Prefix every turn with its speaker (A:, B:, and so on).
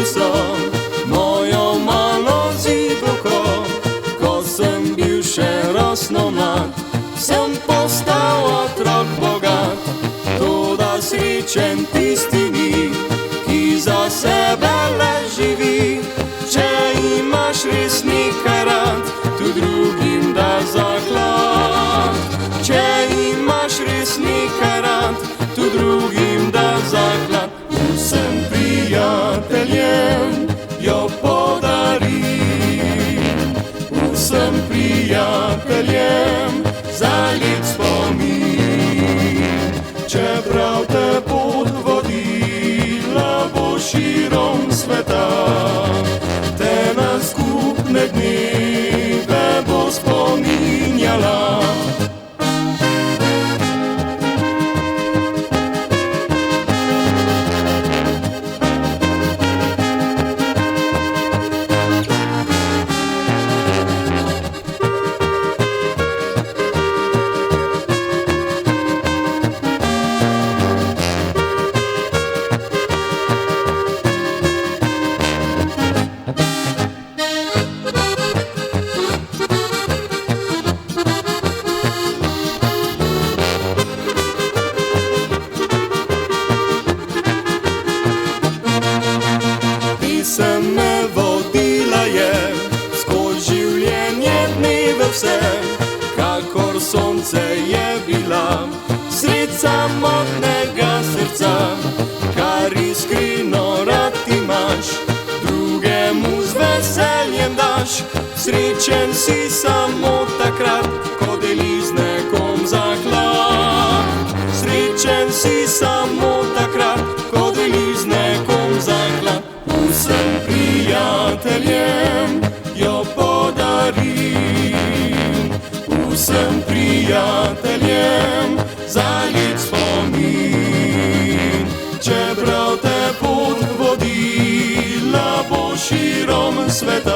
A: som mojo malo ziboko, ko sem bil še rosnomlad, sem postal otrok bogat. Toda srečen tisti ni, ki za sebe le živi. Če imaš res nekaj rad, tudi drugim da zaklad. Če imaš res nekaj rad, tudi drugim da zaklad. Vsem prijateljem jo podari, vsem prijateljem za lep spomin. Čeprav te pot vodila bo širom sveta, te na skupne dneve bo spominjala. Sem me vodila je skozi življenje dneve vse, kakor sonce je bila sred samotnega srca. Kar iskreno rad imaš, drugemu z veseljem daš. Srečen si samo takrat, ko deliš z nekom zaklad. Srečen si samo takrat, ko deliš z nekom zaklad. Vsem prijateljem jo podarim, vsem prijateljem za lep spomin. Čeprav te pot vodila bo širom sveta,